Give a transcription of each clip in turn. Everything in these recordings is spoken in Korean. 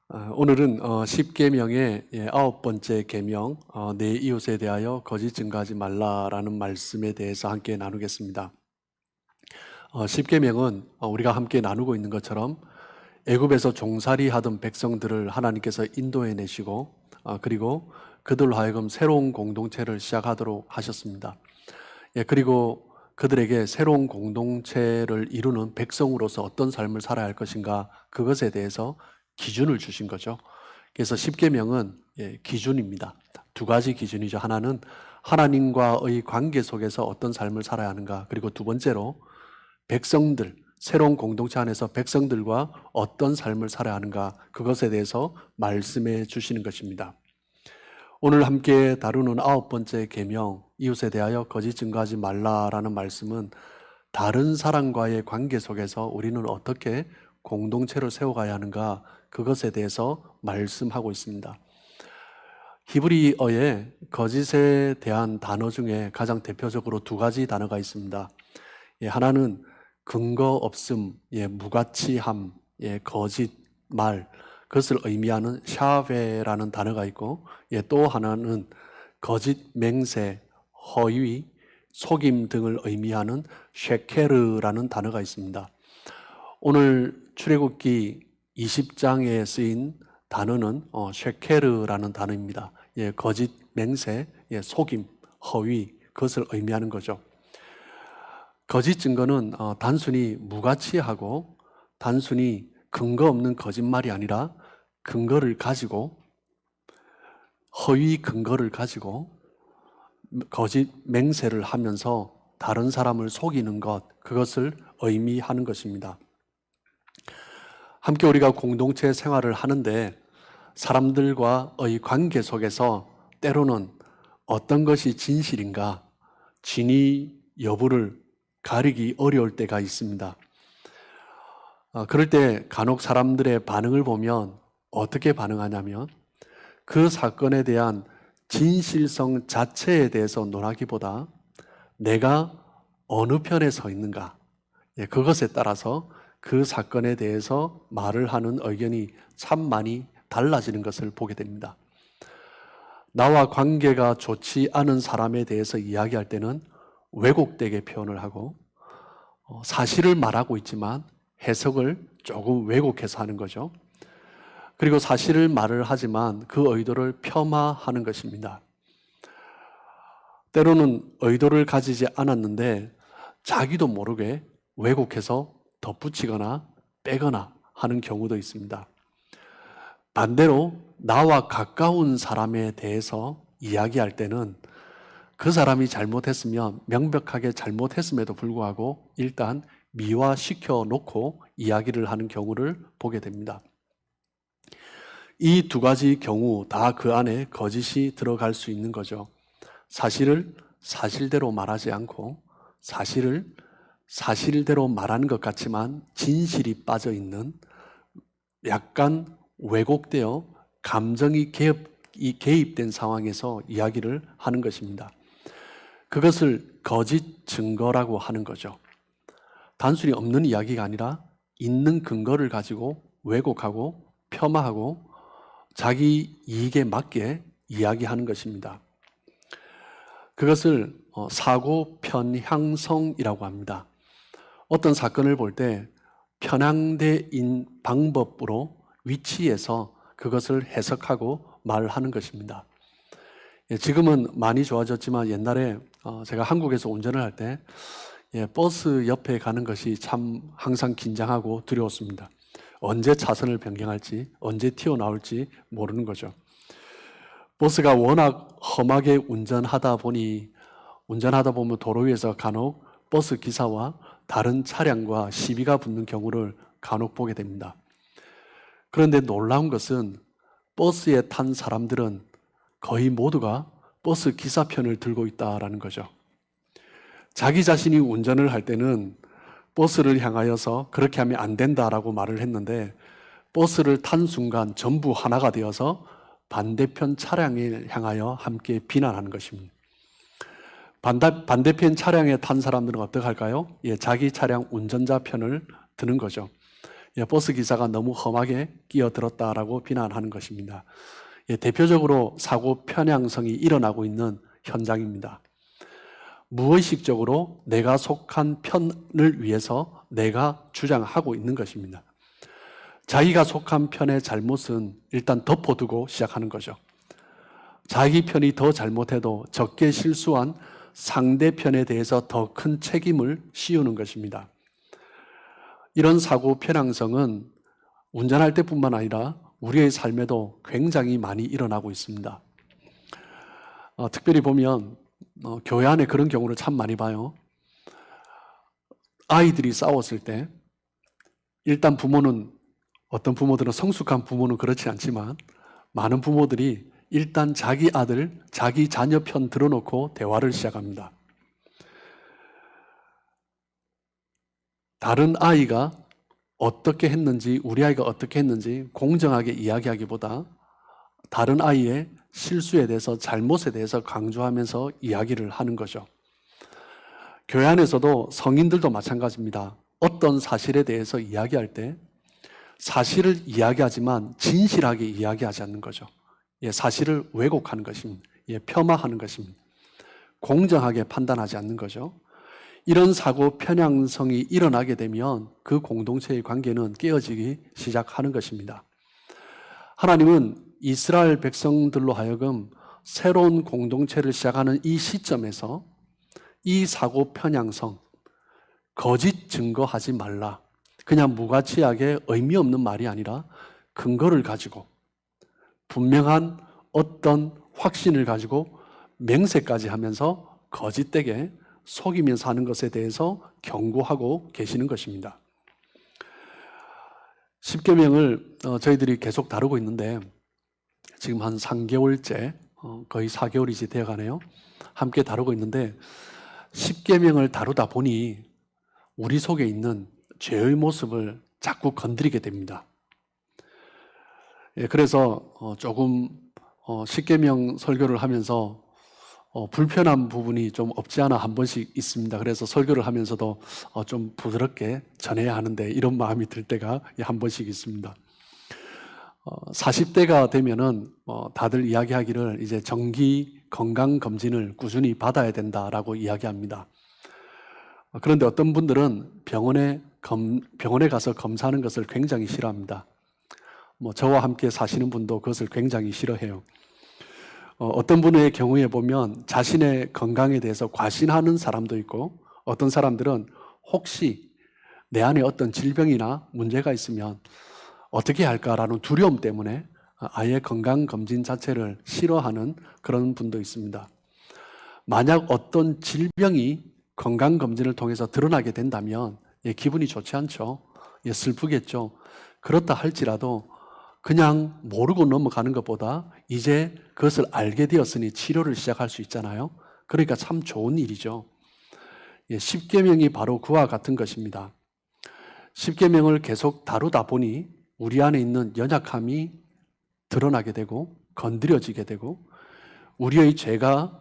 오늘은 10계명의 아홉 번째 계명, 내 이웃에 대하여 거짓 증거하지 말라라는 말씀에 대해서 함께 나누겠습니다. 10계명은 우리가 함께 나누고 있는 것처럼 애굽에서 종살이 하던 백성들을 하나님께서 인도해 내시고 그리고 그들로 하여금 새로운 공동체를 시작하도록 하셨습니다. 그리고 그들에게 새로운 공동체를 이루는 백성으로서 어떤 삶을 살아야 할 것인가, 그것에 대해서 기준을 주신 거죠. 그래서 십계명은 기준입니다. 두 가지 기준이죠. 하나는 하나님과의 관계 속에서 어떤 삶을 살아야 하는가, 그리고 두 번째로 백성들, 새로운 공동체 안에서 백성들과 어떤 삶을 살아야 하는가, 그것에 대해서 말씀해 주시는 것입니다. 오늘 함께 다루는 아홉 번째 계명, 이웃에 대하여 거짓 증거하지 말라라는 말씀은 다른 사람과의 관계 속에서 우리는 어떻게 공동체를 세워가야 하는가, 그것에 대해서 말씀하고 있습니다. 히브리어에 거짓에 대한 단어 중에 가장 대표적으로 두 가지 단어가 있습니다. 하나는 근거 없음, 무가치함, 거짓, 말, 그것을 의미하는 샤베라는 단어가 있고, 또 하나는 거짓, 맹세, 허위, 속임 등을 의미하는 쉐케르라는 단어가 있습니다. 오늘 출애굽기 20장에 쓰인 단어는 쉐케르라는 단어입니다. 거짓, 맹세, 속임, 허위, 그것을 의미하는 거죠. 거짓 증거는 단순히 무가치하고 단순히 근거 없는 거짓말이 아니라 근거를 가지고, 허위 근거를 가지고 거짓 맹세를 하면서 다른 사람을 속이는 것, 그것을 의미하는 것입니다. 함께 우리가 공동체 생활을 하는데 사람들과의 관계 속에서 때로는 어떤 것이 진실인가, 진위 여부를 가리기 어려울 때가 있습니다. 그럴 때 간혹 사람들의 반응을 보면 어떻게 반응하냐면, 그 사건에 대한 진실성 자체에 대해서 논하기보다 내가 어느 편에 서 있는가, 그것에 따라서 그 사건에 대해서 말을 하는 의견이 참 많이 달라지는 것을 보게 됩니다. 나와 관계가 좋지 않은 사람에 대해서 이야기할 때는 왜곡되게 표현을 하고, 사실을 말하고 있지만 해석을 조금 왜곡해서 하는 거죠. 그리고 사실을 말을 하지만 그 의도를 폄하하는 것입니다. 때로는 의도를 가지지 않았는데 자기도 모르게 왜곡해서 덧붙이거나 빼거나 하는 경우도 있습니다. 반대로 나와 가까운 사람에 대해서 이야기할 때는 그 사람이 잘못했으면 명백하게 잘못했음에도 불구하고 일단 미화시켜 놓고 이야기를 하는 경우를 보게 됩니다. 이 두 가지 경우 다 그 안에 거짓이 들어갈 수 있는 거죠. 사실을 사실대로 말하지 않고 사실을 사실대로 말하는 것 같지만 진실이 빠져 있는, 약간 왜곡되어 감정이 개입된 상황에서 이야기를 하는 것입니다. 그것을 거짓 증거라고 하는 거죠. 단순히 없는 이야기가 아니라 있는 근거를 가지고 왜곡하고 폄하하고 자기 이익에 맞게 이야기하는 것입니다. 그것을 사고 편향성이라고 합니다. 어떤 사건을 볼 때 편향된 방법으로 위치해서 그것을 해석하고 말하는 것입니다. 지금은 많이 좋아졌지만 옛날에 제가 한국에서 운전을 할 때 버스 옆에 가는 것이 참 항상 긴장하고 두려웠습니다. 언제 차선을 변경할지, 언제 튀어나올지 모르는 거죠. 버스가 워낙 험하게 운전하다 보면 도로 위에서 간혹 버스 기사와 다른 차량과 시비가 붙는 경우를 간혹 보게 됩니다. 그런데 놀라운 것은 버스에 탄 사람들은 거의 모두가 버스 기사 편을 들고 있다라는 거죠. 자기 자신이 운전을 할 때는 버스를 향하여서 그렇게 하면 안 된다라고 말을 했는데, 버스를 탄 순간 전부 하나가 되어서 반대편 차량을 향하여 함께 비난하는 것입니다. 반대편 차량에 탄 사람들은 어떻게 할까요? 자기 차량 운전자 편을 드는 거죠. 버스 기사가 너무 험하게 끼어들었다라고 비난하는 것입니다. 대표적으로 사고 편향성이 일어나고 있는 현장입니다. 무의식적으로 내가 속한 편을 위해서 내가 주장하고 있는 것입니다. 자기가 속한 편의 잘못은 일단 덮어두고 시작하는 거죠. 자기 편이 더 잘못해도 적게 실수한 상대편에 대해서 더 큰 책임을 씌우는 것입니다. 이런 사고 편향성은 운전할 때뿐만 아니라 우리의 삶에도 굉장히 많이 일어나고 있습니다. 특별히 보면 교회 안에 그런 경우를 참 많이 봐요. 아이들이 싸웠을 때 일단 부모는, 어떤 부모들은, 성숙한 부모는 그렇지 않지만 많은 부모들이 일단 자기 아들, 자기 자녀 편 들어놓고 대화를 시작합니다. 다른 아이가 어떻게 했는지, 우리 아이가 어떻게 했는지 공정하게 이야기하기보다 다른 아이의 실수에 대해서, 잘못에 대해서 강조하면서 이야기를 하는 거죠. 교회 안에서도 성인들도 마찬가지입니다. 어떤 사실에 대해서 이야기할 때 사실을 이야기하지만 진실하게 이야기하지 않는 거죠. 사실을 왜곡하는 것입니다. 폄하하는 것입니다. 공정하게 판단하지 않는 거죠. 이런 사고 편향성이 일어나게 되면 그 공동체의 관계는 깨어지기 시작하는 것입니다. 하나님은 이스라엘 백성들로 하여금 새로운 공동체를 시작하는 이 시점에서 이 사고 편향성, 거짓 증거하지 말라, 그냥 무가치하게 의미 없는 말이 아니라 근거를 가지고 분명한 어떤 확신을 가지고 맹세까지 하면서 거짓되게 속이면서 하는 것에 대해서 경고하고 계시는 것입니다. 십계명을 저희들이 계속 다루고 있는데 지금 한 3개월째, 거의 4개월이 되어가네요. 함께 다루고 있는데 십계명을 다루다 보니 우리 속에 있는 죄의 모습을 자꾸 건드리게 됩니다. 그래서 조금 십계명 설교를 하면서 불편한 부분이 좀 없지 않아 한 번씩 있습니다. 그래서 설교를 하면서도 좀 부드럽게 전해야 하는데 이런 마음이 들 때가 한 번씩 있습니다. 40대가 되면은 다들 이야기하기를 이제 정기 건강검진을 꾸준히 받아야 된다라고 이야기합니다. 그런데 어떤 분들은 병원에 가서 검사하는 것을 굉장히 싫어합니다. 저와 함께 사시는 분도 그것을 굉장히 싫어해요. 어떤 분의 경우에 보면 자신의 건강에 대해서 과신하는 사람도 있고, 어떤 사람들은 혹시 내 안에 어떤 질병이나 문제가 있으면 어떻게 할까라는 두려움 때문에 아예 건강검진 자체를 싫어하는 그런 분도 있습니다. 만약 어떤 질병이 건강검진을 통해서 드러나게 된다면 기분이 좋지 않죠. 슬프겠죠. 그렇다 할지라도 그냥 모르고 넘어가는 것보다 이제 그것을 알게 되었으니 치료를 시작할 수 있잖아요. 그러니까 참 좋은 일이죠. 십계명이 바로 그와 같은 것입니다. 십계명을 계속 다루다 보니 우리 안에 있는 연약함이 드러나게 되고 건드려지게 되고 우리의 죄가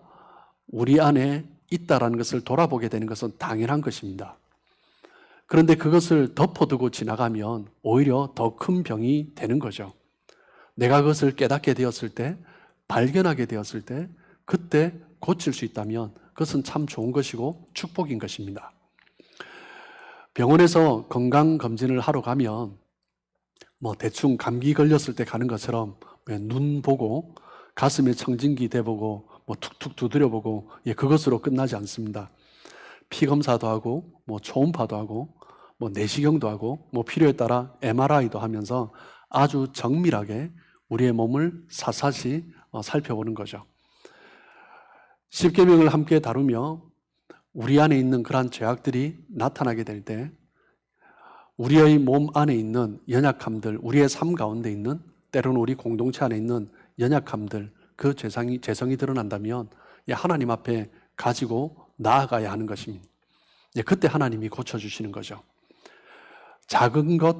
우리 안에 있다라는 것을 돌아보게 되는 것은 당연한 것입니다. 그런데 그것을 덮어두고 지나가면 오히려 더 큰 병이 되는 거죠. 내가 그것을 깨닫게 되었을 때, 발견하게 되었을 때, 그때 고칠 수 있다면 그것은 참 좋은 것이고 축복인 것입니다. 병원에서 건강검진을 하러 가면 대충 감기 걸렸을 때 가는 것처럼 눈 보고 가슴에 청진기 대보고 툭툭 두드려보고 그것으로 끝나지 않습니다. 피 검사도 하고 초음파도 하고 내시경도 하고 필요에 따라 MRI도 하면서 아주 정밀하게 우리의 몸을 사사시 살펴보는 거죠. 십계명을 함께 다루며 우리 안에 있는 그러한 죄악들이 나타나게 될 때 우리의 몸 안에 있는 연약함들, 우리의 삶 가운데 있는, 때로는 우리 공동체 안에 있는 연약함들, 그 죄성이 드러난다면 하나님 앞에 가지고 나아가야 하는 것입니다. 그때 하나님이 고쳐주시는 거죠. 작은 것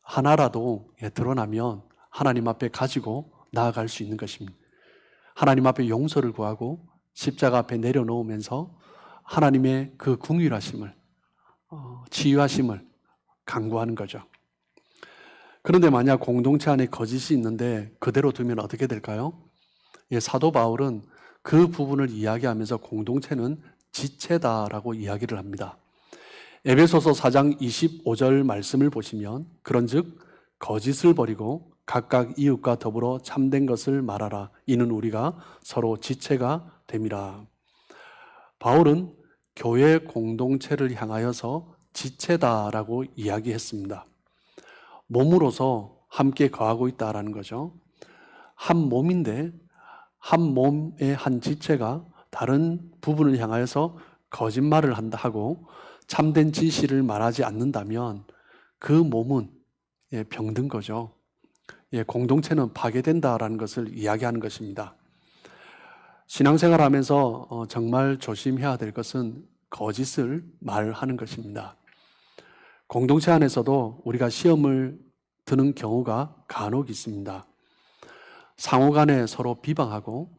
하나라도 드러나면 하나님 앞에 가지고 나아갈 수 있는 것입니다. 하나님 앞에 용서를 구하고 십자가 앞에 내려놓으면서 하나님의 그 긍휼하심을, 치유하심을 간구하는 거죠. 그런데 만약 공동체 안에 거짓이 있는데 그대로 두면 어떻게 될까요? 사도 바울은 그 부분을 이야기하면서 공동체는 지체다라고 이야기를 합니다. 에베소서 4장 25절 말씀을 보시면 그런즉 거짓을 버리고 각각 이웃과 더불어 참된 것을 말하라. 이는 우리가 서로 지체가 됨이라. 바울은 교회 공동체를 향하여서 지체다라고 이야기했습니다. 몸으로서 함께 거하고 있다라는 거죠. 한 몸인데 한 몸의 한 지체가 다른 부분을 향하여서 거짓말을 한다 하고 참된 진실을 말하지 않는다면 그 몸은 병든 거죠. 공동체는 파괴된다라는 것을 이야기하는 것입니다. 신앙생활 하면서 정말 조심해야 될 것은 거짓을 말하는 것입니다. 공동체 안에서도 우리가 시험을 드는 경우가 간혹 있습니다. 상호간에 서로 비방하고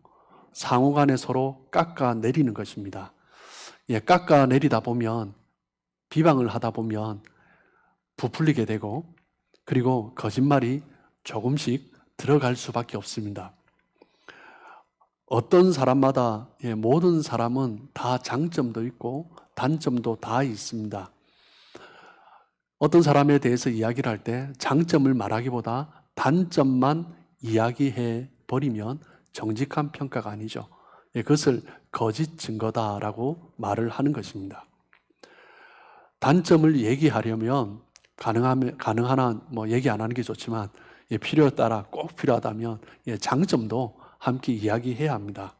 상호간에 서로 깎아내리는 것입니다. 깎아내리다 보면 비방을 하다 보면 부풀리게 되고 그리고 거짓말이 조금씩 들어갈 수밖에 없습니다. 어떤 사람마다 모든 사람은 다 장점도 있고 단점도 다 있습니다. 어떤 사람에 대해서 이야기를 할 때 장점을 말하기보다 단점만 이야기해 버리면 정직한 평가가 아니죠. 그것을 거짓 증거다라고 말을 하는 것입니다. 단점을 얘기하려면 가능한 한 얘기 안 하는 게 좋지만 필요에 따라 꼭 필요하다면 장점도 함께 이야기해야 합니다.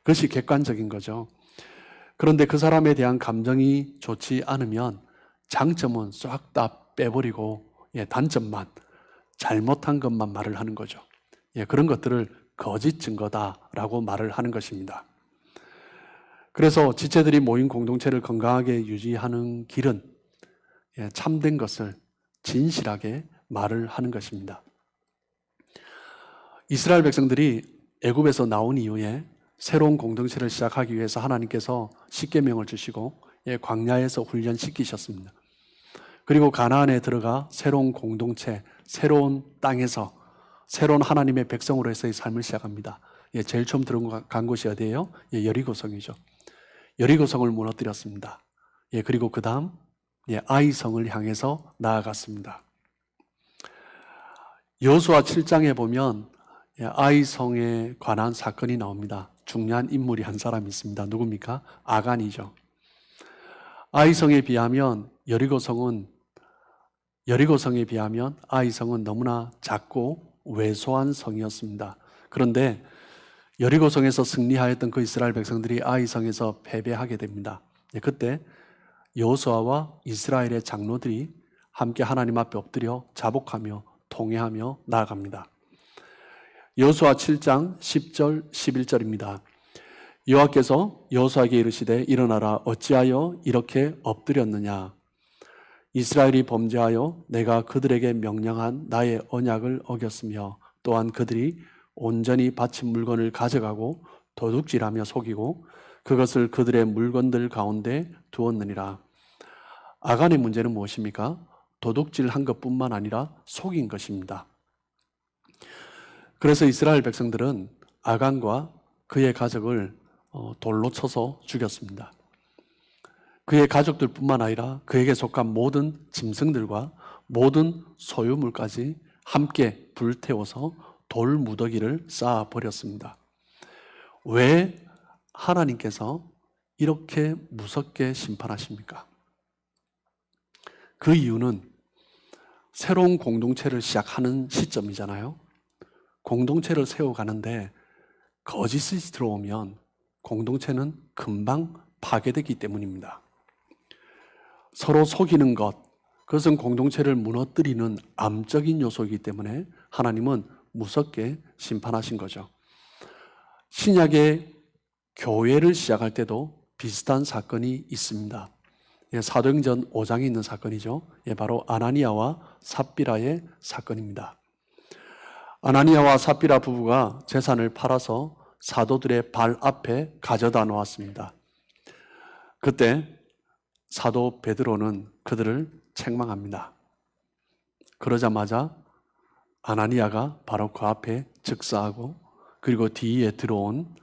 그것이 객관적인 거죠. 그런데 그 사람에 대한 감정이 좋지 않으면 장점은 싹 다 빼버리고 단점만 잘못한 것만 말을 하는 거죠. 그런 것들을 거짓 증거다라고 말을 하는 것입니다. 그래서 지체들이 모인 공동체를 건강하게 유지하는 길은 참된 것을 진실하게 말을 하는 것입니다. 이스라엘 백성들이 애굽에서 나온 이후에 새로운 공동체를 시작하기 위해서 하나님께서 십계명을 주시고 광야에서 훈련시키셨습니다. 그리고 가나안에 들어가 새로운 공동체, 새로운 땅에서 새로운 하나님의 백성으로서의 삶을 시작합니다. 제일 처음 들어간 곳이 어디예요? 여리고성이죠. 여리고성을 무너뜨렸습니다. 그리고 그 다음 아이성을 향해서 나아갔습니다. 여호수아 7장에 보면 아이성에 관한 사건이 나옵니다. 중요한 인물이 한 사람이 있습니다. 누굽니까? 아간이죠. 아이성에 비하면 여리고성에 비하면 아이성은 너무나 작고 왜소한 성이었습니다. 그런데 여리고성에서 승리하였던 그 이스라엘 백성들이 아이성에서 패배하게 됩니다. 그때 여호수아와 이스라엘의 장로들이 함께 하나님 앞에 엎드려 자복하며 통회하며 나아갑니다. 여호수아 7장 10절 11절입니다. 여호와께서 여호수아에게 이르시되 일어나라 어찌하여 이렇게 엎드렸느냐 이스라엘이 범죄하여 내가 그들에게 명령한 나의 언약을 어겼으며 또한 그들이 온전히 바친 물건을 가져가고 도둑질하며 속이고 그것을 그들의 물건들 가운데 두었느니라. 아간의 문제는 무엇입니까? 도둑질한 것뿐만 아니라 속인 것입니다. 그래서 이스라엘 백성들은 아간과 그의 가족을 돌로 쳐서 죽였습니다. 그의 가족들뿐만 아니라 그에게 속한 모든 짐승들과 모든 소유물까지 함께 불태워서 돌 무더기를 쌓아버렸습니다. 왜 하나님께서 이렇게 무섭게 심판하십니까? 그 이유는 새로운 공동체를 시작하는 시점이잖아요. 공동체를 세워가는데 거짓이 들어오면 공동체는 금방 파괴되기 때문입니다. 서로 속이는 것, 그것은 공동체를 무너뜨리는 암적인 요소이기 때문에 하나님은 무섭게 심판하신 거죠. 신약의 교회를 시작할 때도 비슷한 사건이 있습니다. 사도행전 5장에 있는 사건이죠. 바로 아나니아와 삽비라의 사건입니다. 아나니아와 삽비라 부부가 재산을 팔아서 사도들의 발 앞에 가져다 놓았습니다. 그때 사도 베드로는 그들을 책망합니다. 그러자마자 아나니아가 바로 그 앞에 즉사하고 그리고 뒤에 들어온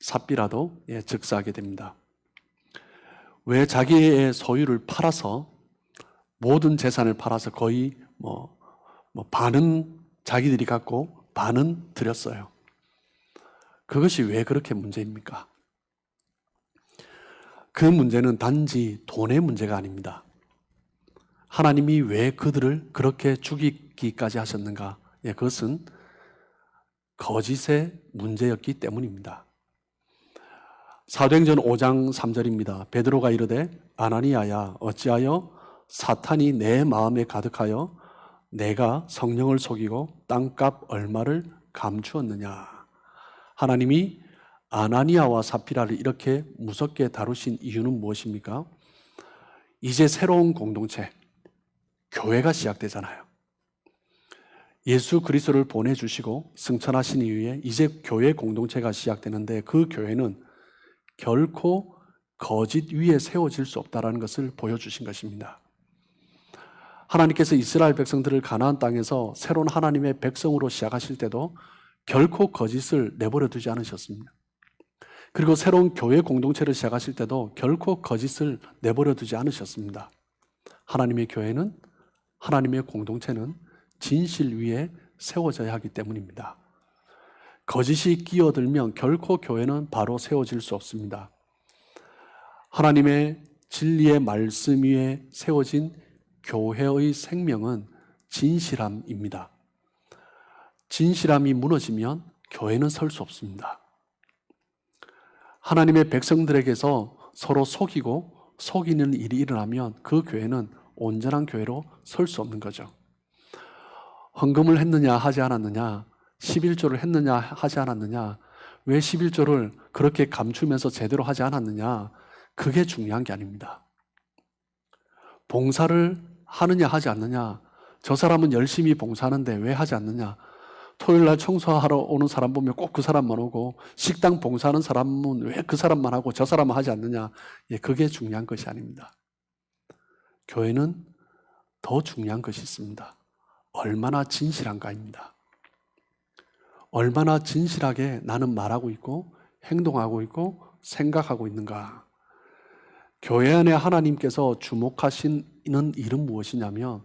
삽비라도 즉사하게 됩니다. 왜 자기의 소유를 팔아서 모든 재산을 팔아서 거의 반은 자기들이 갖고 반은 드렸어요. 그것이 왜 그렇게 문제입니까? 그 문제는 단지 돈의 문제가 아닙니다. 하나님이 왜 그들을 그렇게 죽이기까지 하셨는가? 그것은 거짓의 문제였기 때문입니다. 사도행전 5장 3절입니다. 베드로가 이르되 아나니아야 어찌하여 사탄이 내 마음에 가득하여 내가 성령을 속이고 땅값 얼마를 감추었느냐. 하나님이 아나니아와 삽비라를 이렇게 무섭게 다루신 이유는 무엇입니까? 이제 새로운 공동체, 교회가 시작되잖아요. 예수 그리스도를 보내주시고 승천하신 이후에 이제 교회 공동체가 시작되는데 그 교회는 결코 거짓 위에 세워질 수 없다는 것을 보여주신 것입니다. 하나님께서 이스라엘 백성들을 가나안 땅에서 새로운 하나님의 백성으로 시작하실 때도 결코 거짓을 내버려 두지 않으셨습니다. 그리고 새로운 교회 공동체를 시작하실 때도 결코 거짓을 내버려 두지 않으셨습니다. 하나님의 교회는, 하나님의 공동체는 진실 위에 세워져야 하기 때문입니다. 거짓이 끼어들면 결코 교회는 바로 세워질 수 없습니다. 하나님의 진리의 말씀 위에 세워진 교회의 생명은 진실함입니다. 진실함이 무너지면 교회는 설 수 없습니다. 하나님의 백성들에게서 서로 속이고 속이는 일이 일어나면 그 교회는 온전한 교회로 설 수 없는 거죠. 헌금을 했느냐 하지 않았느냐, 11조를 했느냐 하지 않았느냐, 왜 11조를 그렇게 감추면서 제대로 하지 않았느냐, 그게 중요한 게 아닙니다. 봉사를 하느냐 하지 않느냐, 저 사람은 열심히 봉사하는데 왜 하지 않느냐, 토요일날 청소하러 오는 사람 보면 꼭 그 사람만 오고 식당 봉사하는 사람은 왜 그 사람만 하고 저 사람은 하지 않느냐, 그게 중요한 것이 아닙니다. 교회는 더 중요한 것이 있습니다. 얼마나 진실한가입니다. 얼마나 진실하게 나는 말하고 있고 행동하고 있고 생각하고 있는가. 교회 안에 하나님께서 주목하시는 일은 무엇이냐면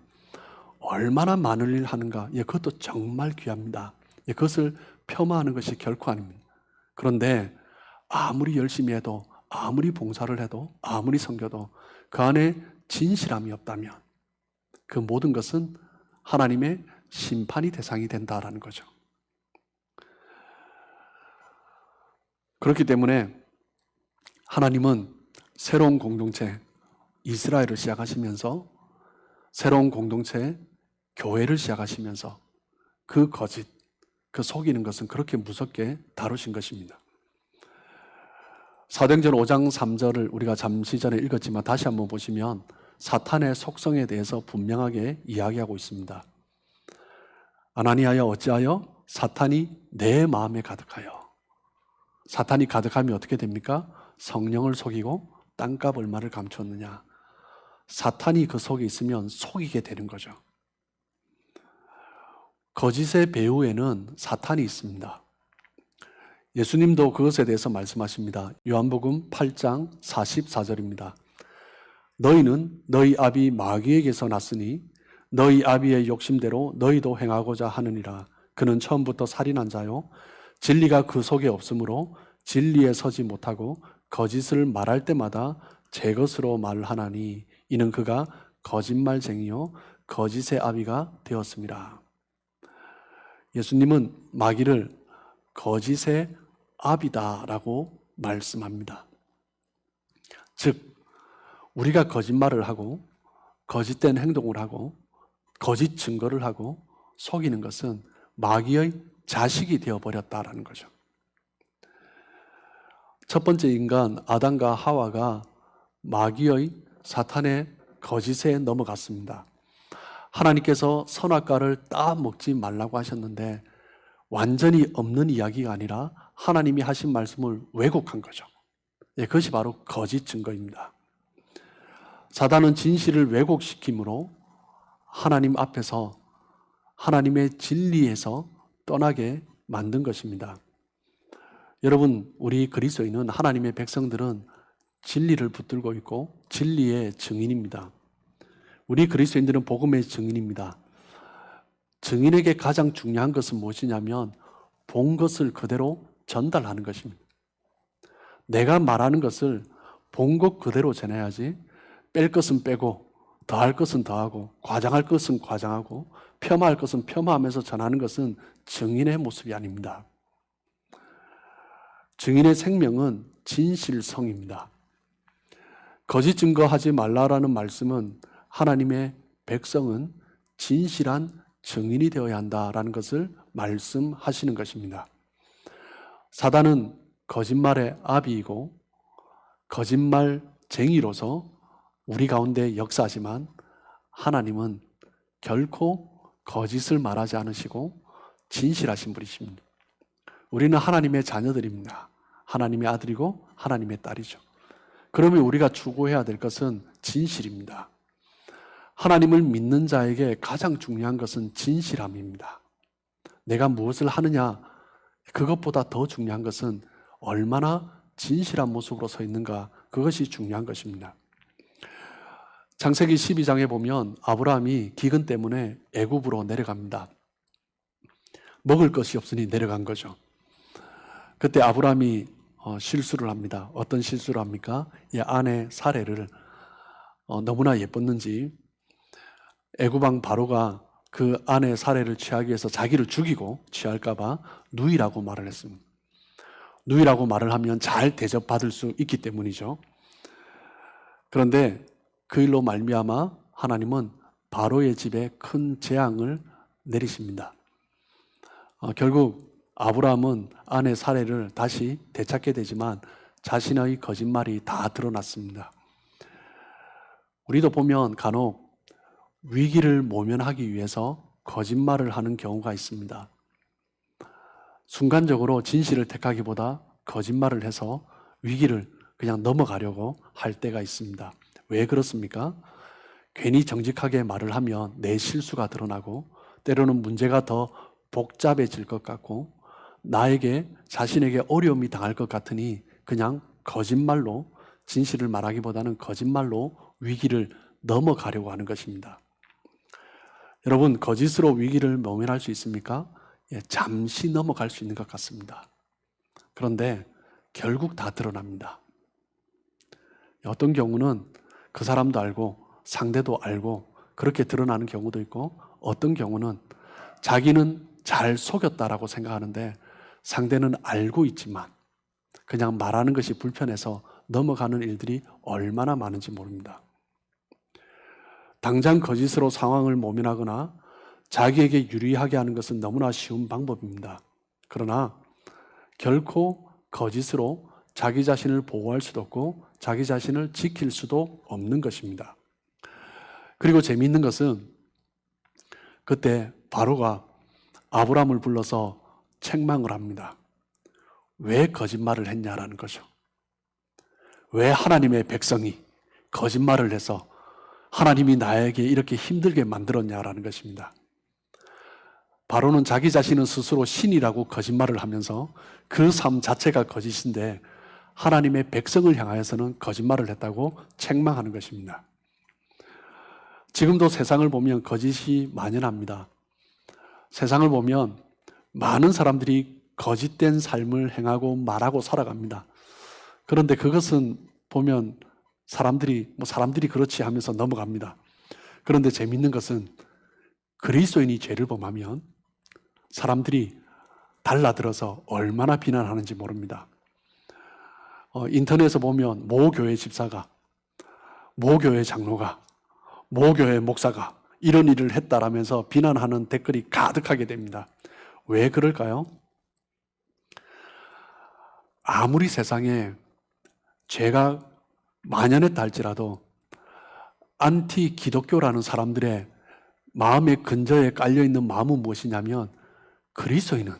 얼마나 많은 일을 하는가. 그것도 정말 귀합니다. 그것을 폄하하는 것이 결코 아닙니다. 그런데 아무리 열심히 해도, 아무리 봉사를 해도, 아무리 섬겨도 그 안에 진실함이 없다면 그 모든 것은 하나님의 심판이 대상이 된다라는 거죠. 그렇기 때문에 하나님은 새로운 공동체, 이스라엘을 시작하시면서 새로운 공동체, 교회를 시작하시면서 그 거짓, 그 속이는 것은 그렇게 무섭게 다루신 것입니다. 사도행전 5장 3절을 우리가 잠시 전에 읽었지만 다시 한번 보시면 사탄의 속성에 대해서 분명하게 이야기하고 있습니다. 아나니아야 어찌하여 사탄이 내 마음에 가득하여. 사탄이 가득하면 어떻게 됩니까? 성령을 속이고 땅값 얼마를 감추었느냐. 사탄이 그 속에 있으면 속이게 되는 거죠. 거짓의 배후에는 사탄이 있습니다. 예수님도 그것에 대해서 말씀하십니다. 요한복음 8장 44절입니다. 너희는 너희 아비 마귀에게서 났으니 너희 아비의 욕심대로 너희도 행하고자 하느니라. 그는 처음부터 살인한 자요 진리가 그 속에 없으므로 진리에 서지 못하고 거짓을 말할 때마다 제 것으로 말하나니 이는 그가 거짓말쟁이요 거짓의 아비가 되었습니다. 예수님은 마귀를 거짓의 아비다라고 말씀합니다. 즉 우리가 거짓말을 하고 거짓된 행동을 하고 거짓 증거를 하고 속이는 것은 마귀의 자식이 되어버렸다라는 거죠. 첫 번째 인간 아담과 하와가 마귀의 사탄의 거짓에 넘어갔습니다. 하나님께서 선악과를 따먹지 말라고 하셨는데 완전히 없는 이야기가 아니라 하나님이 하신 말씀을 왜곡한 거죠. 그것이 바로 거짓 증거입니다. 사단은 진실을 왜곡시킴으로 하나님 앞에서 하나님의 진리에서 떠나게 만든 것입니다. 여러분, 우리 그리스도인은, 하나님의 백성들은 진리를 붙들고 있고 진리의 증인입니다. 우리 그리스도인들은 복음의 증인입니다. 증인에게 가장 중요한 것은 무엇이냐면 본 것을 그대로 전달하는 것입니다. 내가 말하는 것을 본 것 그대로 전해야지 뺄 것은 빼고 더할 것은 더하고 과장할 것은 과장하고 폄하할 것은 폄하하면서 전하는 것은 증인의 모습이 아닙니다. 증인의 생명은 진실성입니다. 거짓 증거하지 말라라는 말씀은 하나님의 백성은 진실한 증인이 되어야 한다라는 것을 말씀하시는 것입니다. 사단은 거짓말의 아비이고 거짓말쟁이로서 우리 가운데 역사하지만 하나님은 결코 거짓을 말하지 않으시고 진실하신 분이십니다. 우리는 하나님의 자녀들입니다. 하나님의 아들이고 하나님의 딸이죠. 그러면 우리가 추구해야 될 것은 진실입니다. 하나님을 믿는 자에게 가장 중요한 것은 진실함입니다. 내가 무엇을 하느냐, 그것보다 더 중요한 것은 얼마나 진실한 모습으로 서 있는가, 그것이 중요한 것입니다. 창세기 12장에 보면 아브라함이 기근 때문에 애굽으로 내려갑니다. 먹을 것이 없으니 내려간 거죠. 그때 아브라함이 실수를 합니다. 어떤 실수를 합니까? 이 아내 사례를 너무나 예뻤는지 애굽왕 바로가 그 아내 사례를 취하기 위해서 자기를 죽이고 취할까 봐 누이라고 말을 했습니다. 누이라고 말을 하면 잘 대접받을 수 있기 때문이죠. 그런데 그 일로 말미암아 하나님은 바로의 집에 큰 재앙을 내리십니다. 결국 아브라함은 아내 사례를 다시 되찾게 되지만 자신의 거짓말이 다 드러났습니다. 우리도 보면 간혹 위기를 모면하기 위해서 거짓말을 하는 경우가 있습니다. 순간적으로 진실을 택하기보다 거짓말을 해서 위기를 그냥 넘어가려고 할 때가 있습니다. 왜 그렇습니까? 괜히 정직하게 말을 하면 내 실수가 드러나고 때로는 문제가 더 복잡해질 것 같고 나에게 자신에게 어려움이 당할 것 같으니 그냥 거짓말로 진실을 말하기보다는 거짓말로 위기를 넘어가려고 하는 것입니다. 여러분, 거짓으로 위기를 모면할 수 있습니까? 잠시 넘어갈 수 있는 것 같습니다. 그런데 결국 다 드러납니다. 어떤 경우는 그 사람도 알고 상대도 알고 그렇게 드러나는 경우도 있고, 어떤 경우는 자기는 잘 속였다라고 생각하는데 상대는 알고 있지만 그냥 말하는 것이 불편해서 넘어가는 일들이 얼마나 많은지 모릅니다. 당장 거짓으로 상황을 모면하거나 자기에게 유리하게 하는 것은 너무나 쉬운 방법입니다. 그러나 결코 거짓으로 자기 자신을 보호할 수도 없고 자기 자신을 지킬 수도 없는 것입니다. 그리고 재미있는 것은 그때 바로가 아브라함을 불러서 책망을 합니다. 왜 거짓말을 했냐라는 거죠. 왜 하나님의 백성이 거짓말을 해서 하나님이 나에게 이렇게 힘들게 만들었냐라는 것입니다. 바로는 자기 자신은 스스로 신이라고 거짓말을 하면서 그 삶 자체가 거짓인데 하나님의 백성을 향하여서는 거짓말을 했다고 책망하는 것입니다. 지금도 세상을 보면 거짓이 만연합니다. 세상을 보면 많은 사람들이 거짓된 삶을 행하고 말하고 살아갑니다. 그런데 그것은 보면 사람들이 그렇지 하면서 넘어갑니다. 그런데 재밌는 것은 그리스도인이 죄를 범하면 사람들이 달라들어서 얼마나 비난하는지 모릅니다. 인터넷에서 보면 모 교회 집사가, 모 교회 장로가, 모 교회 목사가 이런 일을 했다라면서 비난하는 댓글이 가득하게 됩니다. 왜 그럴까요? 아무리 세상에 죄가 만연했다 할지라도 안티 기독교라는 사람들의 마음의 근저에 깔려있는 마음은 무엇이냐면 그리스도인은,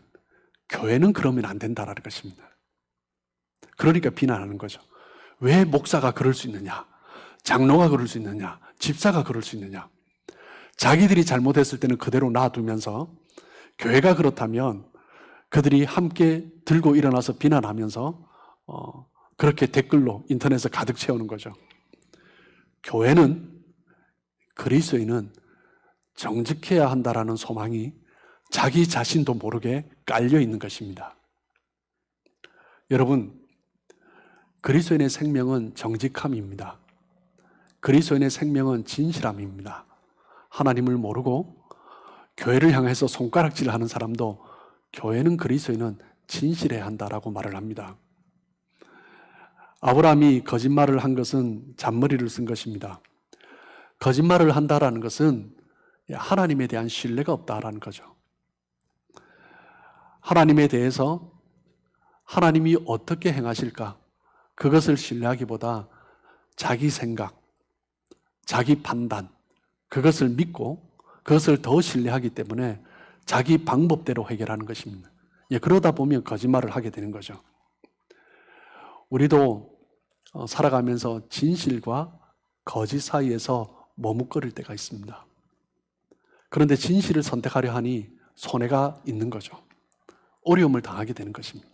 교회는 그러면 안 된다라는 것입니다. 그러니까 비난하는 거죠. 왜 목사가 그럴 수 있느냐? 장로가 그럴 수 있느냐? 집사가 그럴 수 있느냐? 자기들이 잘못했을 때는 그대로 놔두면서 교회가 그렇다면 그들이 함께 들고 일어나서 비난하면서 그렇게 댓글로 인터넷에 가득 채우는 거죠. 교회는, 그리스도인은 정직해야 한다라는 소망이 자기 자신도 모르게 깔려 있는 것입니다. 여러분, 그리스도인의 생명은 정직함입니다. 그리스도인의 생명은 진실함입니다. 하나님을 모르고 교회를 향해서 손가락질하는 사람도 교회는, 그리스도인은 진실해야 한다라고 말을 합니다. 아브라함이 거짓말을 한 것은 잔머리를 쓴 것입니다. 거짓말을 한다라는 것은 하나님에 대한 신뢰가 없다라는 거죠. 하나님에 대해서 하나님이 어떻게 행하실까, 그것을 신뢰하기보다 자기 생각, 자기 판단, 그것을 믿고 그것을 더 신뢰하기 때문에 자기 방법대로 해결하는 것입니다. 그러다 보면 거짓말을 하게 되는 거죠. 우리도 살아가면서 진실과 거짓 사이에서 머뭇거릴 때가 있습니다. 그런데 진실을 선택하려 하니 손해가 있는 거죠. 어려움을 당하게 되는 것입니다.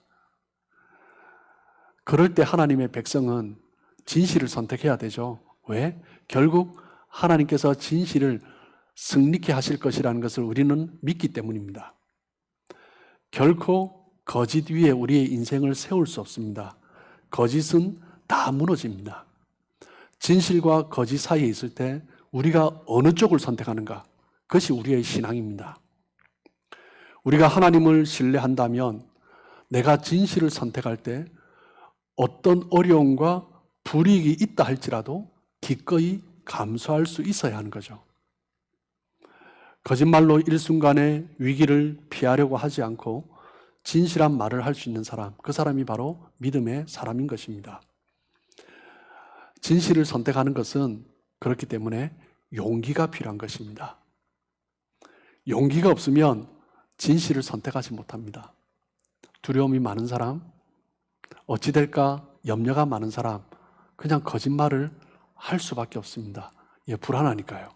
그럴 때 하나님의 백성은 진실을 선택해야 되죠. 왜? 결국 하나님께서 진실을 승리케 하실 것이라는 것을 우리는 믿기 때문입니다. 결코 거짓 위에 우리의 인생을 세울 수 없습니다. 거짓은 다 무너집니다. 진실과 거짓 사이에 있을 때 우리가 어느 쪽을 선택하는가, 그것이 우리의 신앙입니다. 우리가 하나님을 신뢰한다면 내가 진실을 선택할 때 어떤 어려움과 불이익이 있다 할지라도 기꺼이 감수할 수 있어야 하는 거죠. 거짓말로 일순간의 위기를 피하려고 하지 않고 진실한 말을 할 수 있는 사람, 그 사람이 바로 믿음의 사람인 것입니다. 진실을 선택하는 것은 그렇기 때문에 용기가 필요한 것입니다. 용기가 없으면 진실을 선택하지 못합니다. 두려움이 많은 사람, 어찌 될까 염려가 많은 사람, 그냥 거짓말을 할 수밖에 없습니다. 불안하니까요.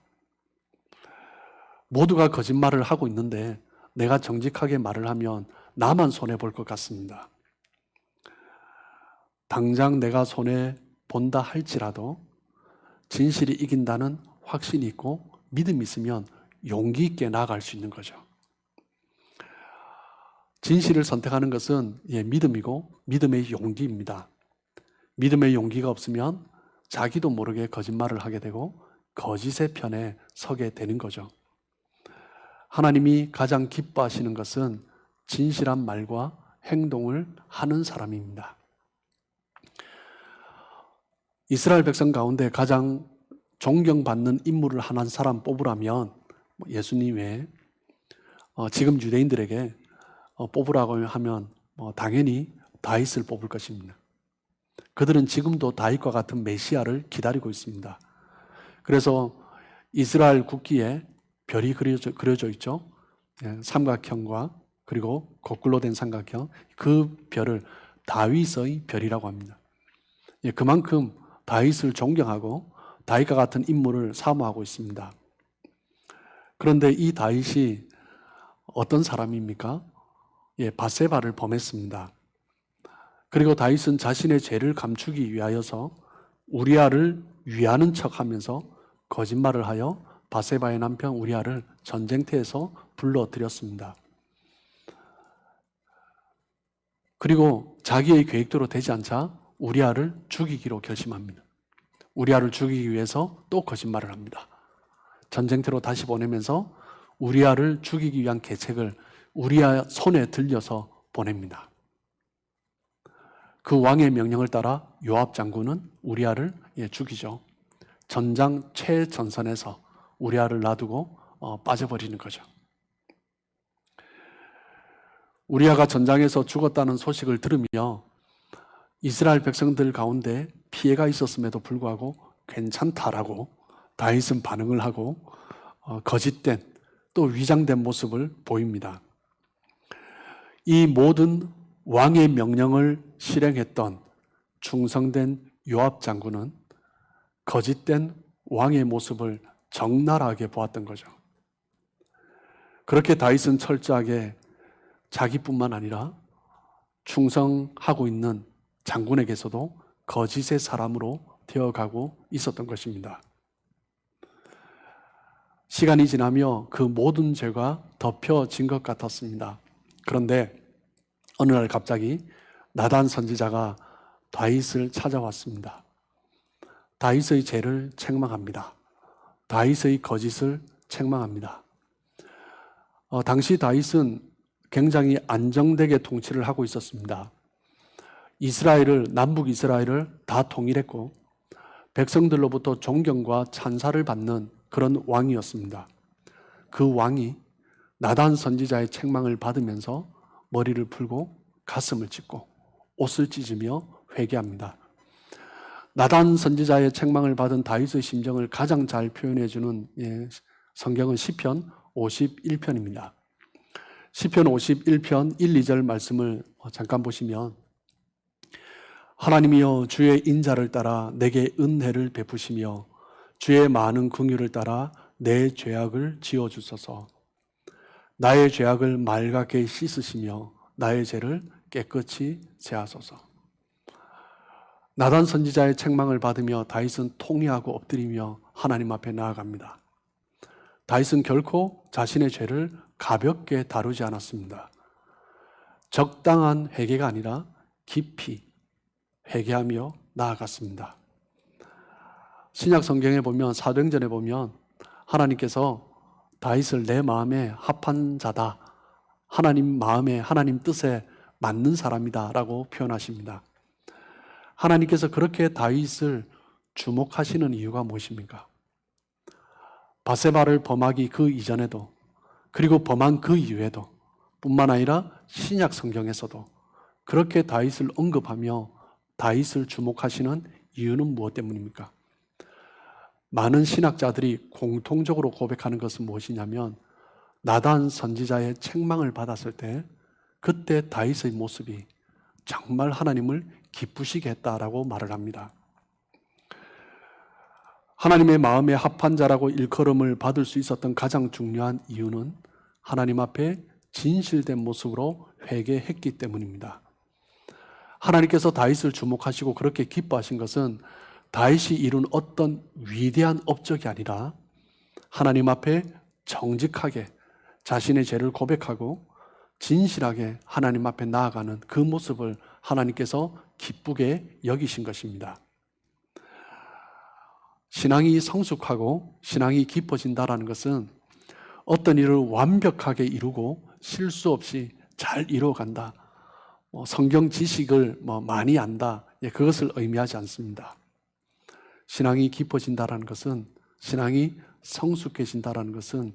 모두가 거짓말을 하고 있는데 내가 정직하게 말을 하면 나만 손해볼 것 같습니다. 당장 내가 손해본다 할지라도 진실이 이긴다는 확신이 있고 믿음이 있으면 용기 있게 나아갈 수 있는 거죠. 진실을 선택하는 것은 믿음이고 믿음의 용기입니다. 믿음의 용기가 없으면 자기도 모르게 거짓말을 하게 되고 거짓의 편에 서게 되는 거죠. 하나님이 가장 기뻐하시는 것은 진실한 말과 행동을 하는 사람입니다. 이스라엘 백성 가운데 가장 존경받는 인물을 한 사람 뽑으라면 예수님 외에 지금 유대인들에게 뽑으라고 하면 당연히 다윗을 뽑을 것입니다. 그들은 지금도 다윗과 같은 메시아를 기다리고 있습니다. 그래서 이스라엘 국기에 별이 그려져 있죠. 삼각형과 그리고 거꾸로 된 삼각형, 그 별을 다윗의 별이라고 합니다. 그만큼 다윗을 존경하고 다윗과 같은 인물을 사모하고 있습니다. 그런데 이 다윗이 어떤 사람입니까? 밧세바를 범했습니다. 그리고 다윗은 자신의 죄를 감추기 위하여서 우리아를 위하는 척하면서 거짓말을 하여 밧세바의 남편 우리아를 전쟁터에서 불러들였습니다. 그리고 자기의 계획대로 되지 않자 우리아를 죽이기로 결심합니다. 우리아를 죽이기 위해서 또 거짓말을 합니다. 전쟁터로 다시 보내면서 우리아를 죽이기 위한 계책을 우리아 손에 들려서 보냅니다. 그 왕의 명령을 따라 요압 장군은 우리아를 죽이죠. 전장 최전선에서 우리아를 놔두고 빠져버리는 거죠. 우리아가 전장에서 죽었다는 소식을 들으며 이스라엘 백성들 가운데 피해가 있었음에도 불구하고 괜찮다라고 다윗은 반응을 하고 거짓된 또 위장된 모습을 보입니다. 이 모든 왕의 명령을 실행했던 충성된 요압 장군은 거짓된 왕의 모습을 적나라하게 보았던 거죠. 그렇게 다윗은 철저하게 자기뿐만 아니라 충성하고 있는 장군에게서도 거짓의 사람으로 되어가고 있었던 것입니다. 시간이 지나며 그 모든 죄가 덮여진 것 같았습니다. 그런데 어느 날 갑자기 나단 선지자가 다윗을 찾아왔습니다. 다윗의 죄를 책망합니다. 다윗의 거짓을 책망합니다. 당시 다윗은 굉장히 안정되게 통치를 하고 있었습니다. 남북 이스라엘을 다 통일했고 백성들로부터 존경과 찬사를 받는 그런 왕이었습니다. 그 왕이 나단 선지자의 책망을 받으면서 머리를 풀고 가슴을 찢고 옷을 찢으며 회개합니다. 나단 선지자의 책망을 받은 다윗의 심정을 가장 잘 표현해 주는 성경은 시편 51편입니다. 시편 51편 1, 2절 말씀을 잠깐 보시면 하나님이여 주의 인자를 따라 내게 은혜를 베푸시며 주의 많은 긍휼을 따라 내 죄악을 지어주소서. 나의 죄악을 맑게 씻으시며 나의 죄를 깨끗이 제하소서. 나단 선지자의 책망을 받으며 다윗은 통회하고 엎드리며 하나님 앞에 나아갑니다. 다윗은 결코 자신의 죄를 가볍게 다루지 않았습니다. 적당한 회개가 아니라 깊이 회개하며 나아갔습니다. 신약 성경에 보면 사도행전에 보면 하나님께서 다윗을 내 마음에 합한 자다, 하나님 마음에 하나님 뜻에 맞는 사람이다 라고 표현하십니다. 하나님께서 그렇게 다윗을 주목하시는 이유가 무엇입니까? 바세바를 범하기 그 이전에도 그리고 범한 그 이후에도 뿐만 아니라 신약 성경에서도 그렇게 다윗을 언급하며 다윗을 주목하시는 이유는 무엇 때문입니까? 많은 신학자들이 공통적으로 고백하는 것은 무엇이냐면 나단 선지자의 책망을 받았을 때 그때 다윗의 모습이 정말 하나님을 기쁘시게 했다라고 말을 합니다. 하나님의 마음에 합한 자라고 일컬음을 받을 수 있었던 가장 중요한 이유는 하나님 앞에 진실된 모습으로 회개했기 때문입니다. 하나님께서 다윗을 주목하시고 그렇게 기뻐하신 것은 다윗이 이룬 어떤 위대한 업적이 아니라 하나님 앞에 정직하게 자신의 죄를 고백하고 진실하게 하나님 앞에 나아가는 그 모습을 하나님께서 기쁘게 여기신 것입니다. 신앙이 성숙하고 신앙이 깊어진다는 것은 어떤 일을 완벽하게 이루고 실수 없이 잘 이루어간다, 성경 지식을 많이 안다, 그것을 의미하지 않습니다. 신앙이 깊어진다는 것은, 신앙이 성숙해진다는 것은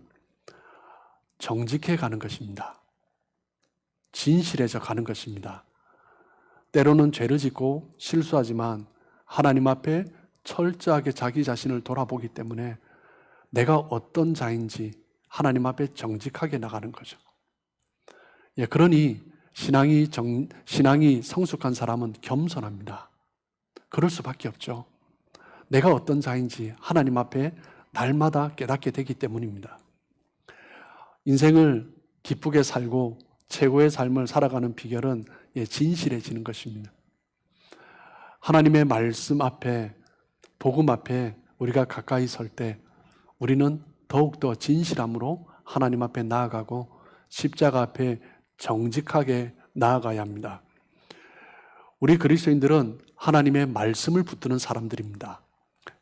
정직해 가는 것입니다. 진실해져 가는 것입니다. 때로는 죄를 짓고 실수하지만 하나님 앞에 철저하게 자기 자신을 돌아보기 때문에 내가 어떤 자인지 하나님 앞에 정직하게 나가는 거죠. 그러니 신앙이 성숙한 사람은 겸손합니다. 그럴 수밖에 없죠. 내가 어떤 자인지 하나님 앞에 날마다 깨닫게 되기 때문입니다. 인생을 기쁘게 살고 최고의 삶을 살아가는 비결은 진실해지는 것입니다. 하나님의 말씀 앞에, 복음 앞에 우리가 가까이 설 때 우리는 더욱더 진실함으로 하나님 앞에 나아가고 십자가 앞에 정직하게 나아가야 합니다. 우리 그리스도인들은 하나님의 말씀을 붙드는 사람들입니다.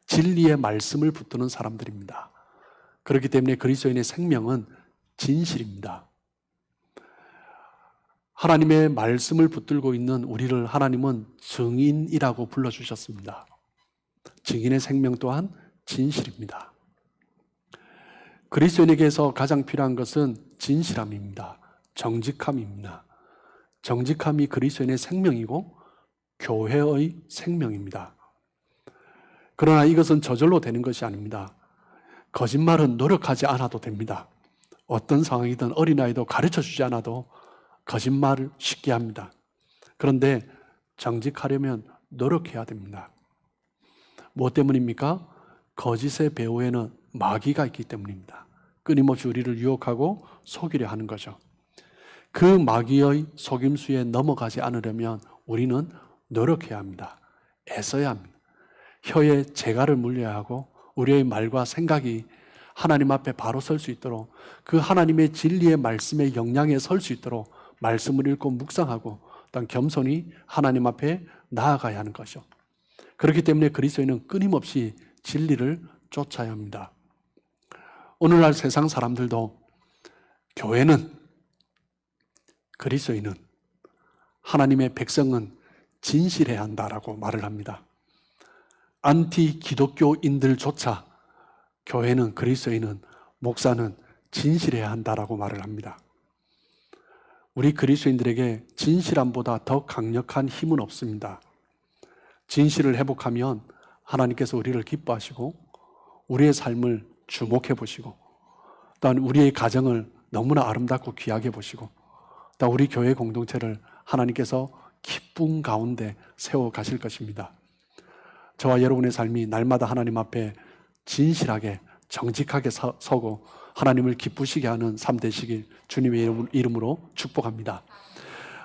진리의 말씀을 붙드는 사람들입니다. 그렇기 때문에 그리스도인의 생명은 진실입니다. 하나님의 말씀을 붙들고 있는 우리를 하나님은 증인이라고 불러주셨습니다. 증인의 생명 또한 진실입니다. 그리스도인에게서 가장 필요한 것은 진실함입니다. 정직함입니다. 정직함이 그리스도인의 생명이고 교회의 생명입니다. 그러나 이것은 저절로 되는 것이 아닙니다. 거짓말은 노력하지 않아도 됩니다. 어떤 상황이든 어린아이도 가르쳐주지 않아도 거짓말을 쉽게 합니다. 그런데 정직하려면 노력해야 됩니다. 무엇 때문입니까? 거짓의 배후에는 마귀가 있기 때문입니다. 끊임없이 우리를 유혹하고 속이려 하는 거죠. 그 마귀의 속임수에 넘어가지 않으려면 우리는 노력해야 합니다. 애써야 합니다. 혀에 재갈을 물려야 하고 우리의 말과 생각이 하나님 앞에 바로 설 수 있도록, 그 하나님의 진리의 말씀의 영향에 설 수 있도록 말씀을 읽고 묵상하고 또한 겸손히 하나님 앞에 나아가야 하는 것이죠. 그렇기 때문에 그리스도인은 끊임없이 진리를 쫓아야 합니다. 오늘날 세상 사람들도 교회는, 그리스도인은, 하나님의 백성은 진실해야 한다라고 말을 합니다. 안티 기독교인들조차 교회는, 그리스도인은, 목사는 진실해야 한다라고 말을 합니다. 우리 그리스도인들에게 진실함보다 더 강력한 힘은 없습니다. 진실을 회복하면 하나님께서 우리를 기뻐하시고 우리의 삶을 주목해 보시고 또한 우리의 가정을 너무나 아름답고 귀하게 보시고 또 우리 교회 공동체를 하나님께서 기쁨 가운데 세워 가실 것입니다. 저와 여러분의 삶이 날마다 하나님 앞에 진실하게 정직하게 서고 하나님을 기쁘시게 하는 삶 되시길 주님의 이름으로 축복합니다.